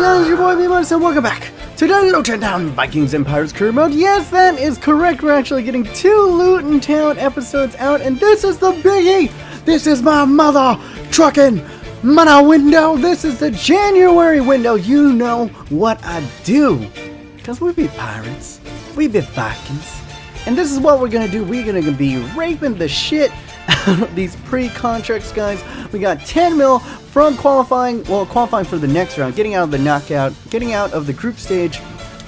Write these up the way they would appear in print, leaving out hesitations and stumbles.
guys, your boy Beamers, and welcome back to the Luton Town Vikings and Pirates career mode. Yes, that is correct. We're actually getting 2 Luton Town episodes out, and this is the biggie. This is my mother trucking money window. This is the January window. You know what I do, because we be pirates, we be Vikings, and this is what we're gonna do. We're gonna be raping the shit out of these pre-contracts, guys. We got 10 mil from qualifying, well, qualifying for the next round, getting out of the knockout, getting out of the group stage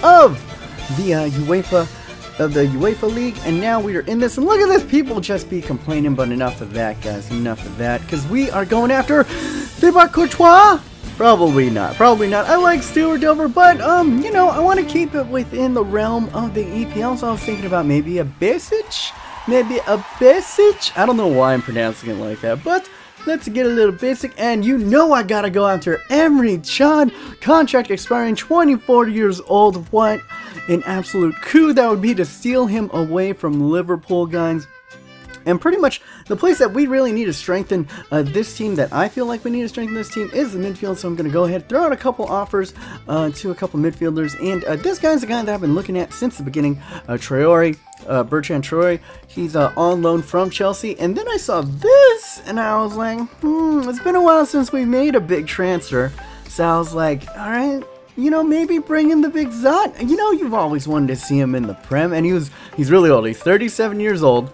of the UEFA League, and now we are in this. And look at this, people just be complaining, but enough of that, guys. Enough of that, because we are going after Thibaut Courtois. Probably not. Probably not. I like Stuart Dover, but you know, I want to keep it within the realm of the EPL. So I was thinking about maybe a Basic. Maybe a Basic. I don't know why I'm pronouncing it like that, but let's get a little basic. And you know I gotta go after Emre Can. Contract expiring, 24 years old. What an absolute coup that would be to steal him away from Liverpool, guys. And pretty much the place that we really need to strengthen this team, that I feel like we need to strengthen this team, is the midfield. So I'm going to go ahead, throw out a couple offers to a couple midfielders. And this guy's the guy that I've been looking at since the beginning, Bertrand Traore. He's on loan from Chelsea. And then I saw this, and I was like, it's been a while since we made a big transfer. So I was like, alright, you know, maybe bring in the big Zot. You know, you've always wanted to see him in the Prem, and he's really old. He's 37 years old.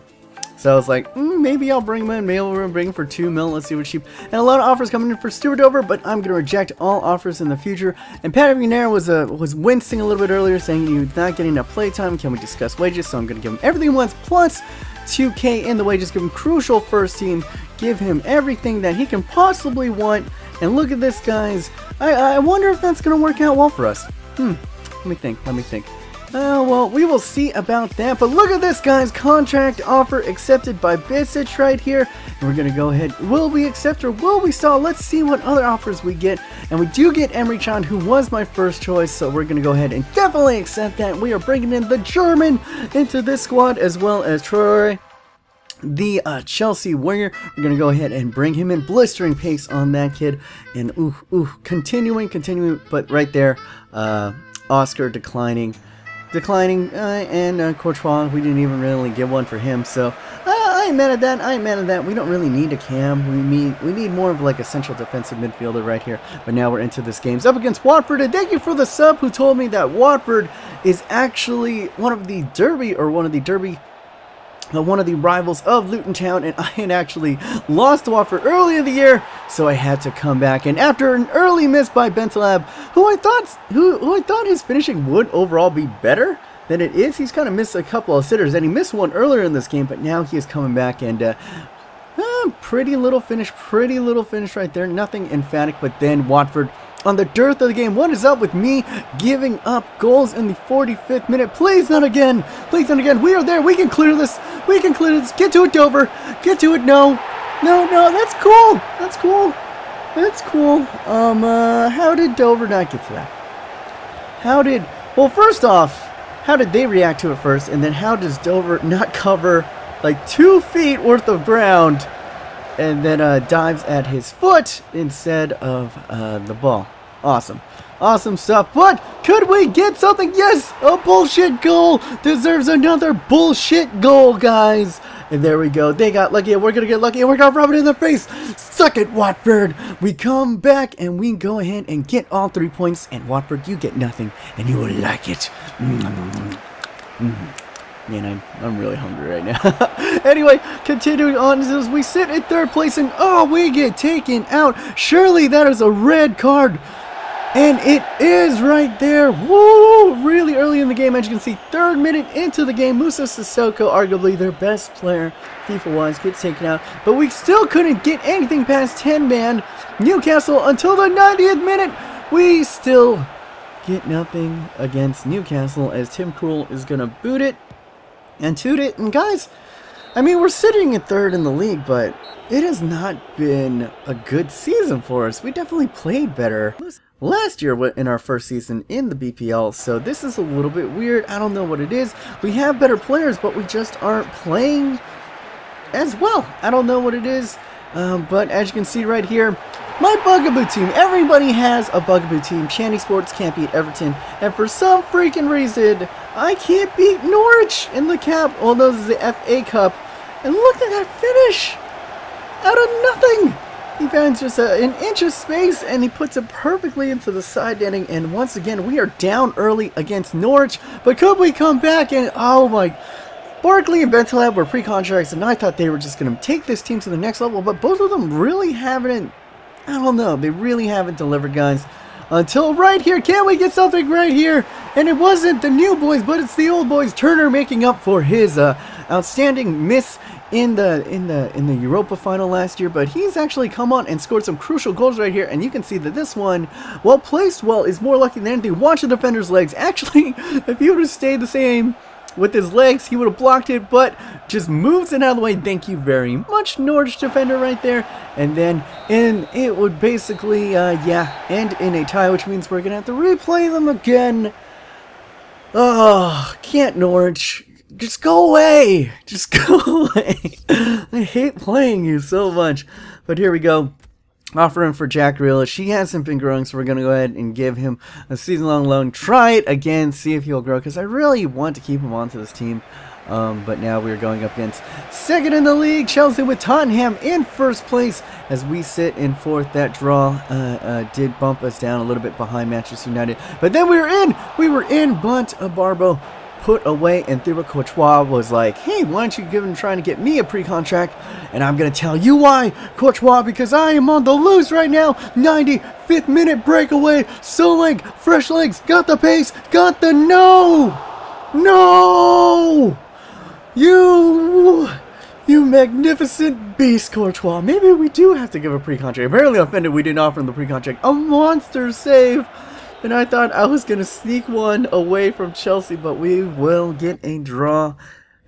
So I was like, maybe I'll bring him in. Maybe we'll bring him for 2 mil. Let's see what's cheap. And a lot of offers coming in for Stuart Dover, but I'm going to reject all offers in the future. And Pat Vieira was wincing a little bit earlier, saying you're not getting enough playtime. Can we discuss wages? So I'm going to give him everything he wants, plus 2K in the wages. Give him crucial first team. Give him everything that he can possibly want. And look at this, guys. I wonder if that's going to work out well for us. Let me think. Well, we will see about that. But look at this, guys. Contract offer accepted by Bisic right here. And we're going to go ahead. Will we accept or will we stall? Let's see what other offers we get. And we do get Emre Can, who was my first choice. So we're going to go ahead and definitely accept that. We are bringing in the German into this squad, as well as Traore, the Chelsea winger. We're going to go ahead and bring him in. Blistering pace on that kid. And continuing. But right there, Oscar declining, and Courtois, we didn't even really get one for him, so I ain't mad at that. We don't really need a cam. We need more of like a central defensive midfielder right here. But now we're into this game. Up against Watford, and thank you for the sub who told me that Watford is actually one of the rivals of Luton Town, and I had actually lost to Watford early in the year, so I had to come back. And after an early miss by Bentaleb, who I thought his finishing would overall be better than it is, he's kind of missed a couple of sitters, and he missed one earlier in this game, but now he is coming back, and pretty little finish right there. Nothing emphatic, but then Watford on the dearth of the game. What is up with me giving up goals in the 45th minute? Please not again. We are there. We can clear this. Get to it, Dover. Get to it. No. That's cool. How did Dover not get to that? Well, first off, how did they react to it first? And then how does Dover not cover like 2 feet worth of ground and then dives at his foot instead of the ball? Awesome stuff. But could we get something? Yes, a bullshit goal deserves another bullshit goal, guys. And there we go. They got lucky, and we're gonna get lucky, and we're gonna rub it in their face. Suck it, Watford. We come back and we go ahead and get all 3 points. And Watford, you get nothing, and you will like it. Man, I'm really hungry right now. Anyway, continuing on as we sit in 3rd place, and we get taken out. Surely that is a red card. And it is right there. Woo! Really early in the game, as you can see, 3rd minute into the game, Musa Sissoko, arguably their best player FIFA-wise, gets taken out. But we still couldn't get anything past 10-man Newcastle until the 90th minute. We still get nothing against Newcastle, as Tim Krul is going to boot it and toot it. And guys, I mean, we're sitting in 3rd in the league, but it has not been a good season for us. We definitely played better last year in our first season in the BPL, so this is a little bit weird. I don't know what it is. We have better players, but we just aren't playing as well. I don't know what it is. But as you can see right here, my bugaboo team, everybody has a bugaboo team. Shanty Sports can't beat Everton, and for some freaking reason, I can't beat Norwich in the cap. Although this is the FA Cup, and look at that finish! Out of nothing! He finds just an inch of space, and he puts it perfectly into the side netting, and once again, we are down early against Norwich, but could we come back and, oh my... Barkley and Bentaleb were pre-contracts, and I thought they were just going to take this team to the next level, but both of them really haven't, I don't know, they really haven't delivered, guys. Until right here, can we get something right here? And it wasn't the new boys, but it's the old boys. Turner making up for his outstanding miss in the Europa final last year, but he's actually come on and scored some crucial goals right here, and you can see that this one, while placed well, is more lucky than anything. Watch the defender's legs. Actually, if he would have stayed the same with his legs, he would have blocked it, but just moves it out of the way. Thank you very much, Norwich defender right there. And then it would basically, end in a tie, which means we're going to have to replay them again. Oh, can't Norwich. Just go away. Just go away. I hate playing you so much. But here we go. Offering for Jack Grealish. He hasn't been growing, so we're going to go ahead and give him a season-long loan. Try it again, see if he'll grow, because I really want to keep him onto this team. But now we're going up against second in the league, Chelsea, with Tottenham in first place as we sit in fourth. That draw did bump us down a little bit behind Manchester United. But then we were in, but Barbo put away, and Thibaut Courtois was like, hey, why don't you give him trying to get me a pre-contract? And I'm going to tell you why, Courtois, because I am on the loose right now. 95th minute breakaway, Solanke, fresh legs, got the pace, got the no! You magnificent beast, Courtois. Maybe we do have to give a pre-contract. Apparently offended we didn't offer him the pre-contract. A monster save! And I thought I was going to sneak one away from Chelsea, but we will get a draw.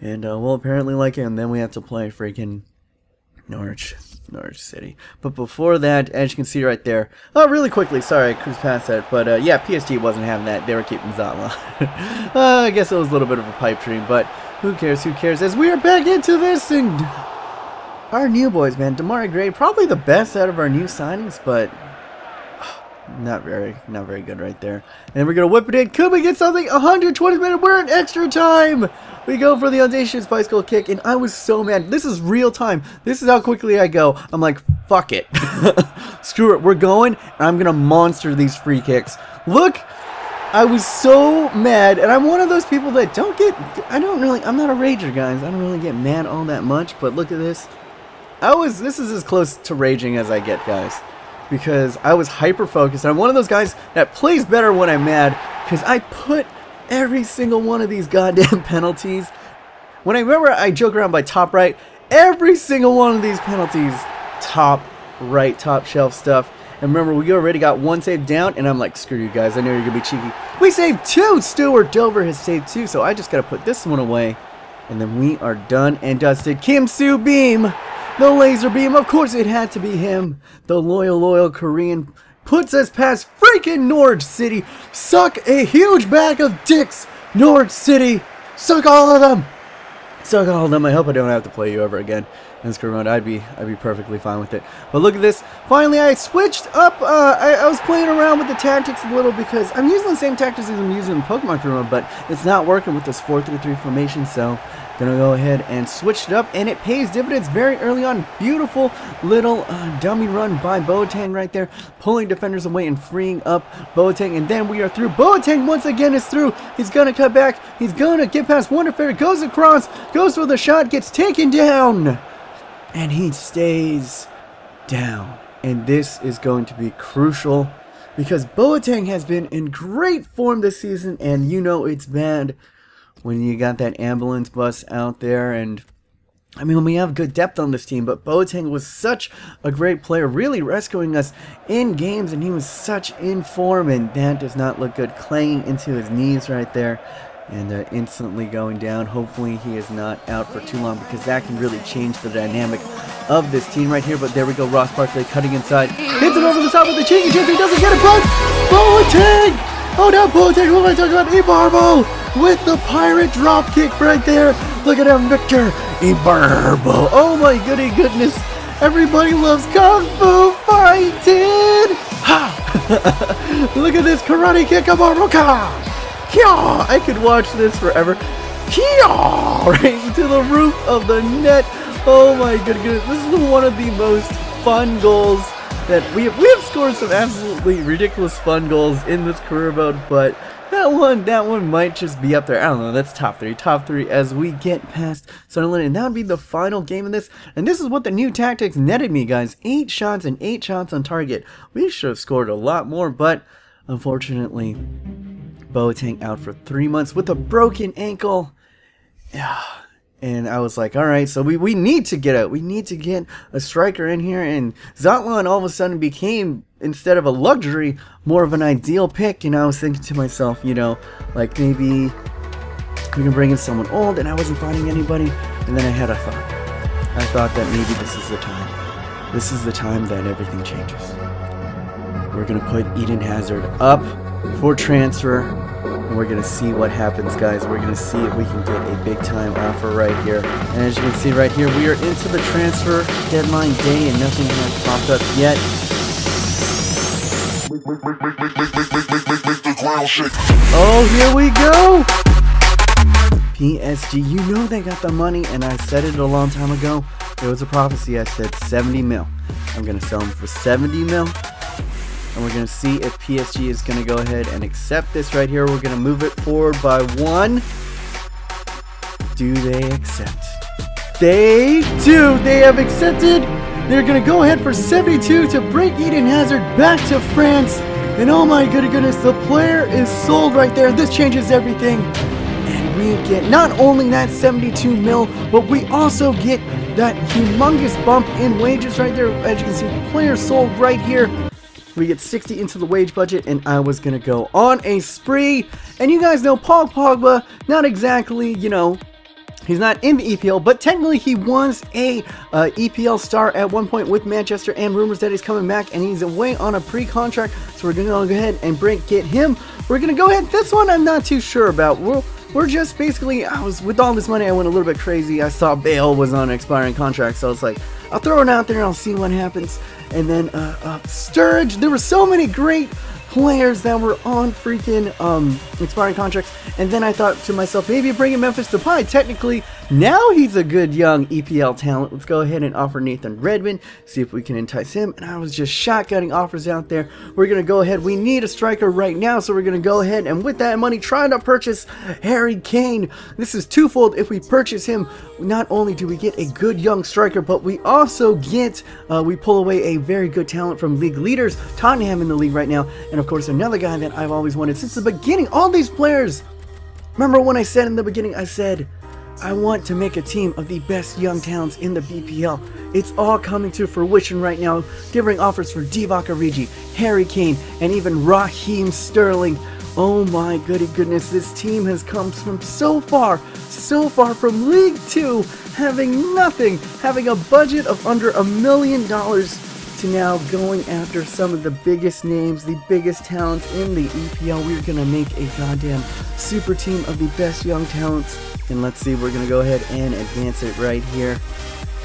And we'll apparently like it, and then we have to play freaking Norwich City. But before that, as you can see right there, really quickly, sorry, I cruised past that, but yeah, PSG wasn't having that. They were keeping Zala. I guess it was a little bit of a pipe dream, but who cares, as we are back into this, and our new boys, man, Damari Gray, probably the best out of our new signings, but not very good right there. And we're gonna whip it in. Could we get something? 120 minutes. We're in extra time. We go for the audacious bicycle kick, and I was so mad. This is real time. This is how quickly I go. I'm like, fuck it. Screw it. We're going, and I'm gonna monster these free kicks. Look, I was so mad, and I'm one of those people that I'm not a rager, guys. I don't really get mad all that much, but look at this. This is as close to raging as I get, guys. Because I was hyper-focused. I'm one of those guys that plays better when I'm mad, because I put every single one of these goddamn penalties. When I remember I joke around by top right, every single one of these penalties, top right, top shelf stuff. And remember, we already got one save down, and I'm like, screw you guys, I know you're going to be cheeky. We saved two! Stuart Dover has saved two, so I just got to put this one away. And then we are done and dusted. Kim Soo Beam! The laser beam, of course it had to be him. The loyal Korean puts us past freaking Norwich City. Suck a huge bag of dicks, Norwich City. Suck all of them. Suck all of them. I hope I don't have to play you ever again in this career mode. I'd be perfectly fine with it. But look at this. Finally, I switched up. I was playing around with the tactics a little because I'm using the same tactics as I'm using in Pokemon career mode, but it's not working with this 4-3-3 formation, so gonna go ahead and switch it up, and it pays dividends very early on. Beautiful little dummy run by Boateng right there, pulling defenders away and freeing up Boateng, and then we are through. Boateng once again is through. He's gonna cut back. He's gonna get past one defender, goes across, goes for the shot, gets taken down, and he stays down. And this is going to be crucial because Boateng has been in great form this season, and you know it's bad when you got that ambulance bus out there. And I mean, we have good depth on this team, but Boateng was such a great player, really rescuing us in games, and he was such in form, and that does not look good. Clanging into his knees right there, and instantly going down. Hopefully he is not out for too long, because that can really change the dynamic of this team right here. But there we go, Ross Barkley cutting inside, hits it over the top with the cheeky chip. He doesn't get it, but Boateng! Oh, not Boateng, what am I talking about? Ibarbo with the pirate drop kick right there. Look at him, Victor Ibarbo. Oh my goodness. Everybody loves Kung Fu fighting! Ha! Look at this karate kick, Amaruka! Kya! I could watch this forever. Kya! Right to the roof of the net. Oh my goodness. This is one of the most fun goals that we have scored some absolutely ridiculous fun goals in this career mode, but that one might just be up there. I don't know, that's top three as we get past Sunderland, and that would be the final game of this. And this is what the new tactics netted me, guys. 8 shots and 8 shots on target. We should have scored a lot more, but unfortunately, Boateng out for 3 months with a broken ankle. Yeah. And I was like, alright, so we need to get out. We need to get a striker in here. And Zotlan all of a sudden became, instead of a luxury, more of an ideal pick. And I was thinking to myself, you know, like maybe we can bring in someone old. And I wasn't finding anybody. And then I had a thought. I thought that maybe this is the time. This is the time that everything changes. We're going to put Eden Hazard up for transfer. And we're going to see what happens, guys. We're going to see if we can get a big-time offer right here. And as you can see right here, we are into the transfer deadline day, and nothing has popped up yet. Oh, here we go! PSG, you know they got the money, and I said it a long time ago. There was a prophecy. I said 70 mil. I'm going to sell them for 70 mil. And we're going to see if PSG is going to go ahead and accept this right here. We're going to move it forward by 1. Do they accept? They do. They have accepted. They're going to go ahead for 72 to bring Eden Hazard back to France. And oh my goodness, the player is sold right there. This changes everything. And we get not only that 72 mil, but we also get that humongous bump in wages right there. As you can see, player sold right here. We get 60 into the wage budget, and I was going to go on a spree. And you guys know Paul Pogba, not exactly, you know, he's not in the EPL, but technically he was a EPL star at one point with Manchester, and rumors that he's coming back, and he's away on a pre-contract. So we're going to go ahead and get him. We're going to go ahead. This one I'm not too sure about. We're just basically, with all this money, I went a little bit crazy. I saw Bale was on an expiring contract, so I was like, I'll throw it out there and I'll see what happens. And then Sturridge, there were so many great players that were on freaking expiring contracts. And then I thought to myself, maybe bring in Memphis Depay. Technically, now he's a good young EPL talent. Let's go ahead and offer Nathan Redmond, see if we can entice him. And I was just shotgunning offers out there. We're going to go ahead. We need a striker right now, so we're going to go ahead and with that money, try to purchase Harry Kane. This is twofold. If we purchase him, not only do we get a good young striker, but we also get, we pull away a very good talent from league leaders, Tottenham in the league right now. And of course, another guy that I've always wanted since the beginning, all these players. Remember when I said in the beginning, I said, I want to make a team of the best young talents in the BPL. It's all coming to fruition right now, giving offers for Divock Origi, Harry Kane, and even Raheem Sterling. Oh my goodness, this team has come from so far from League 2, having nothing, having a budget of under $1 million, to now going after some of the biggest names, the biggest talents in the EPL. We're going to make a goddamn super team of the best young talents. And let's see, we're going to go ahead and advance it right here.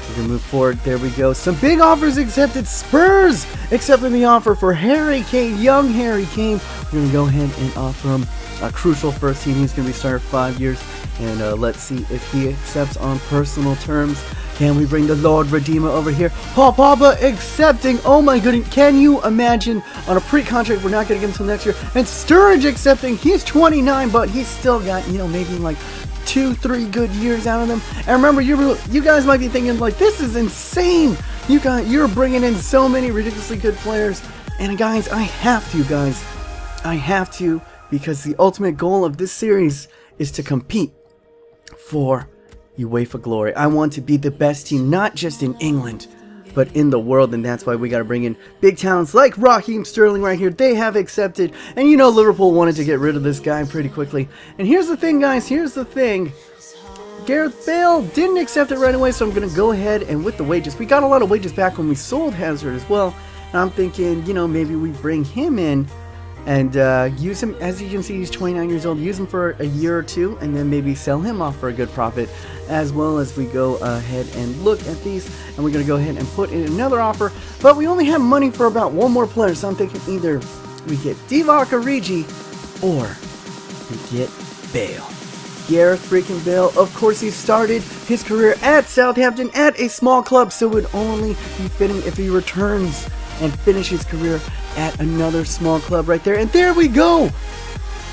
We're going to move forward. There we go. Some big offers accepted. Spurs accepting the offer for Harry Kane, young Harry Kane. We're going to go ahead and offer him a crucial first team. He's going to be starting 5 years. And let's see if he accepts on personal terms. Can we bring the Lord Redeemer over here? Paul Pogba accepting. Oh my goodness. Can you imagine on a pre-contract? We're not going to get him until next year. And Sturridge accepting. He's 29, but he's still got, you know, maybe like 2-3 good years out of them. And remember, you guys might be thinking like, this is insane. You're bringing in so many ridiculously good players. And guys, I have to, because the ultimate goal of this series is to compete for UEFA glory. I want to be the best team, not just in England, but in the world, and that's why we got to bring in big talents like Raheem Sterling right here. They have accepted, and you know Liverpool wanted to get rid of this guy pretty quickly. And here's the thing, guys, here's the thing. Gareth Bale didn't accept it right away, so I'm going to go ahead and with the wages, we got a lot of wages back when we sold Hazard as well, and I'm thinking, you know, maybe we bring him in and use him. As you can see, he's 29 years old. Use him for a year or two, and then maybe sell him off for a good profit, as well as we go ahead and look at these, and we're going to go ahead and put in another offer. But we only have money for about one more player, so I'm thinking either we get Divock Origi or we get Bale. Gareth freaking Bale. Of course, he started his career at Southampton at a small club, so it would only be fitting if he returns and finishes his career at another small club right there. And there we go!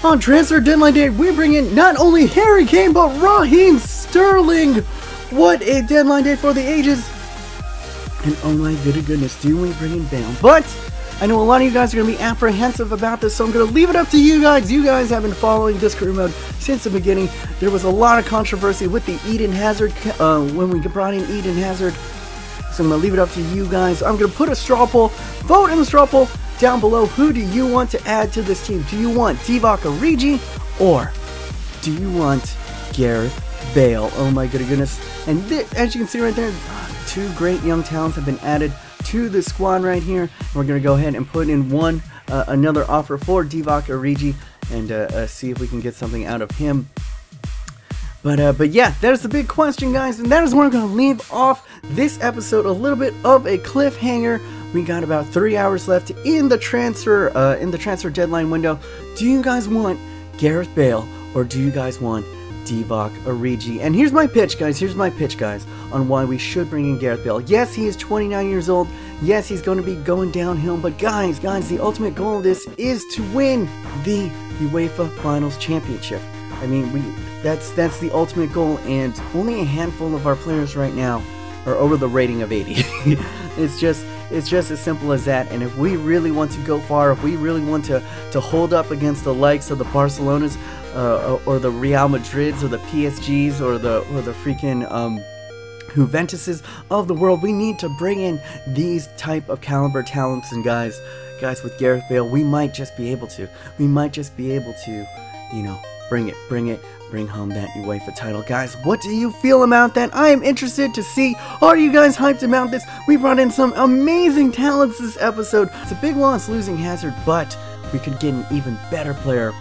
On transfer deadline day, we bring in not only Harry Kane, but Raheem Sterling! What a deadline day for the ages! And oh my goodness, do we bring in Bale? But I know a lot of you guys are going to be apprehensive about this, so I'm going to leave it up to you guys. You guys have been following this career mode since the beginning. There was a lot of controversy with the Eden Hazard when we brought in Eden Hazard. So I'm going to leave it up to you guys. I'm going to put a straw poll. Vote in the straw poll down below. Who do you want to add to this team? Do you want Divock Origi or do you want Gareth Bale? Oh my goodness. And as you can see right there, two great young talents have been added to the squad right here. We're going to go ahead and put in another offer for Divock Origi and see if we can get something out of him. But yeah, that is the big question, guys, and that is where I'm going to leave off this episode. A little bit of a cliffhanger. We got about 3 hours left in the transfer deadline window. Do you guys want Gareth Bale or do you guys want Divock Origi? And here's my pitch, guys, on why we should bring in Gareth Bale. Yes, he is 29 years old. Yes, he's going to be going downhill, but guys, the ultimate goal of this is to win the UEFA Finals Championship. I mean, that's the ultimate goal, and only a handful of our players right now are over the rating of 80. It's just as simple as that. And if we really want to go far, if we really want to hold up against the likes of the Barcelonas or the Real Madrids or the PSGs or the freaking Juventuses of the world, we need to bring in these type of caliber talents. And guys, with Gareth Bale, we might just be able to, you know, bring home that UEFA title. Guys, what do you feel about that? I am interested to see. Are you guys hyped about this? We brought in some amazing talents this episode. It's a big loss losing Hazard, but we could get an even better player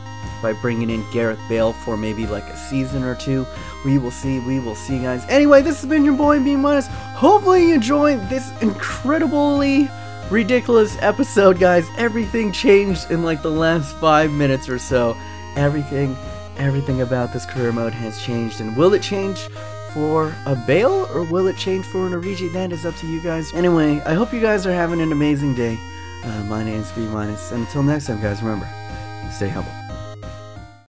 by bringing in Gareth Bale for maybe like a season or two. We will see, guys. Anyway, this has been your boy B-. Hopefully you enjoyed this incredibly ridiculous episode, guys. Everything changed in like the last 5 minutes or so. Everything about this career mode has changed, and will it change for a Bale or will it change for an Origi? That is up to you guys. Anyway, I hope you guys are having an amazing day. My name's B-, and until next time, guys, remember, stay humble.